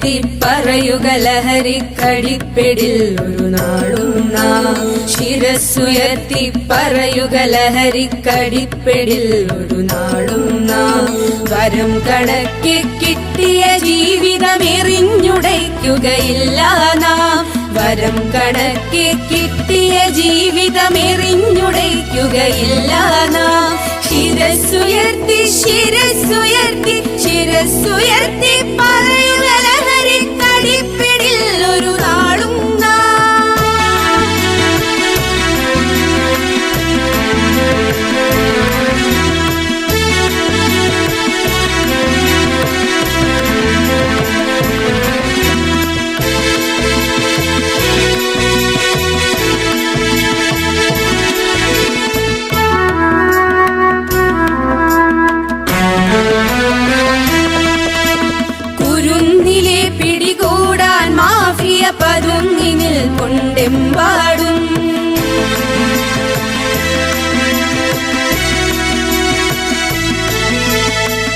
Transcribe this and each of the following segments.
ശിരസ്സുയർത്തി പറയുക ലഹരിക്കടിപ്പിടിൽ ഒരു നാളും നാം. ശിരസ്സുയർത്തി പറയുക ലഹരിക്കടിപ്പിടിൽ ഒരു നാളും നാം. വരം കണക്കെ കിട്ടിയ ജീവിതമെറിഞ്ഞുടയ്ക്കുകയില്ല നാം. വരം കണക്കെ കിട്ടിയ ജീവിതമെറിഞ്ഞുടയ്ക്കുകയില്ല നാം. ശിരസ്സുയർത്തി ശിരസ്സുയർത്തി ശിരസ്സുയർത്തി പറയുക ലഹരിക്കടിപ്പിടിൽ ഒരു നാളും പതുങ്ങിനിൽ കൊണ്ടെമ്പാടും.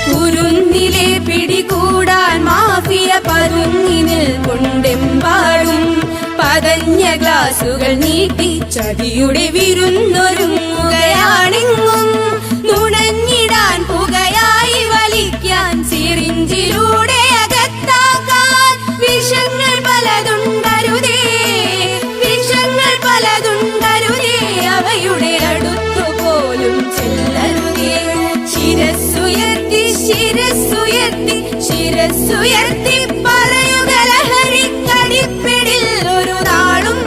കുരുന്നിലെ പിടികൂടാൻ മാഫിയ പതുങ്ങിനിൽ കൊണ്ടെമ്പാടും. പതഞ്ഞ ഗ്ലാസുകൾ നീട്ടി ചതിയുടെ വിരുന്നൊരുങ്ങുകയാണെങ്ങും. നുണഞ്ഞിടാൻ പുകയായി വലിക്കാൻ സിറിഞ്ചിലൂടെ അകത്താക്കാൻ വിഷങ്ങൾ പലതുണ്ടരുതേ. വിഷങ്ങൾ പലതുണ്ടരുതേ. അവയുടെ അടുത്തുപോലും ചെല്ലരുതേ. ശിരസ്സുയർത്തി ശിരസ്സുയർത്തി ശിരസ്സുയർത്തി പറയുക ലഹരിക്കടിപ്പിടിൽ ഒരു നാളും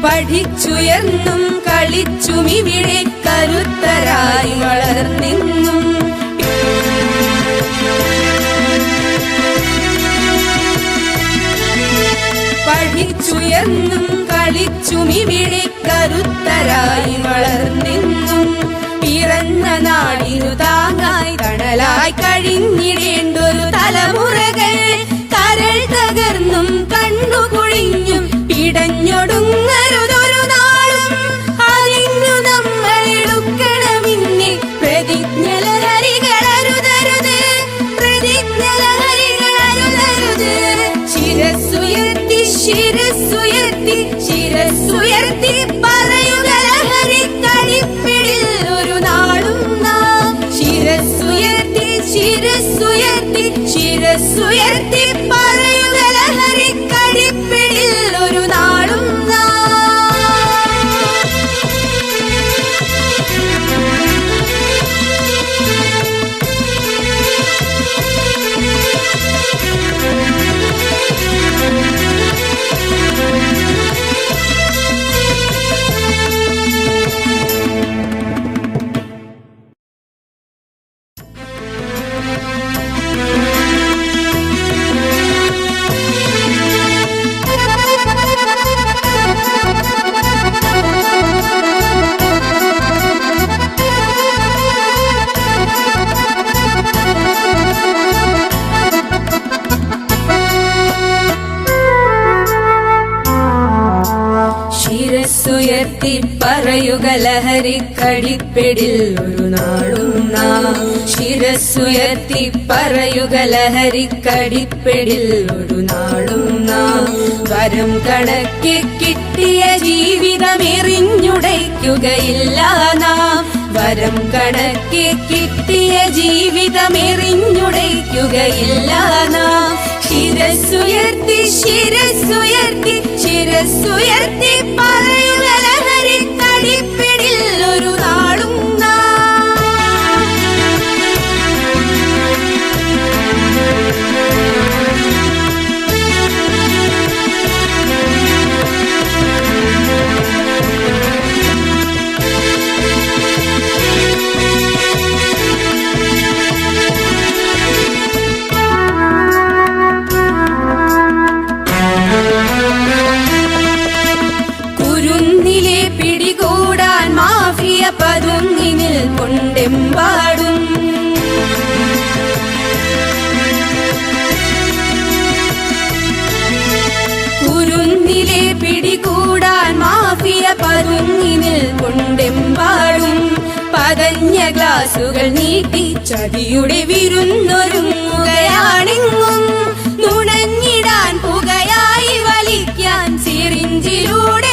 പഠിച്ചുയർന്നും കളിച്ചും ഇവിടെ കരുത്തരായി വളർന്നെന്നും. പഠിച്ചുയർന്നും കളിച്ചും ഇവിടെ കരുത്തരായി വളർന്നെന്നും. പിറന്ന നാടിനു താങ്ങായി തണലായി കഴിഞ്ഞിടേണ്ടൊരു തലമുറകൾ കരൾ തകർന്നും കണ്ണുകുഴിഞ്ഞും പിടഞ്ഞൊടുങ്ങരുതൊരു നാളും. അതിന്നു നമ്മൾ എടുക്കണമെന്നേ പ്രതിജ്ഞ ലഹരികളരുതരുത്. പ്രതിജ്ഞ ലഹരികളരുതരുത്. ശിരസ്സുയർത്തി ശിരസ്സുയർത്തി ശിരസ്സുയർത്തി പറയുക ലഹരിക്കടിപ്പിടിൽ ഒരു നാളും നാം. ശിരസ്സുയർത്തി ശിരസ്സുയർത്തി ശിരസ്സുയർത്തി പറയുക ലഹരിക്കടിപ്പിടിൽ ഒരു നാളും ശിരസ്സുയർത്തി പറയുക ലഹരിക്കടിപ്പിടിൽ ഒരു നാളും നാം. ശിരസ്സുയർത്തി പറയുക ലഹരിക്കടിപ്പിടിൽ ഒരു നാളും നാം. വരം കണക്കെ കിട്ടിയ ജീവിതമെറിഞ്ഞുടയ്ക്കുകയില്ല നാം. വരം കണക്കെ കിട്ടിയ ജീവിതമെറിഞ്ഞുടയ്ക്കുകയില്ല നാം. ശിരസ്സുയർത്തി ശിരസ്സുയർത്തി ശിരസ്സുയർത്തി പറയുക ലഹരിക്കടിപ്പിടിൽ ഒരു നാളും നാടെമ്പാടും പതഞ്ഞ ഗ്ലാസുകൾ നീട്ടി ചതിയുടെ വിരുന്നൊരുങ്ങുകയാണെങ്ങും നുണഞ്ഞിടാൻ പുകയായി വലിക്കാൻ സിറിഞ്ചിലൂടെ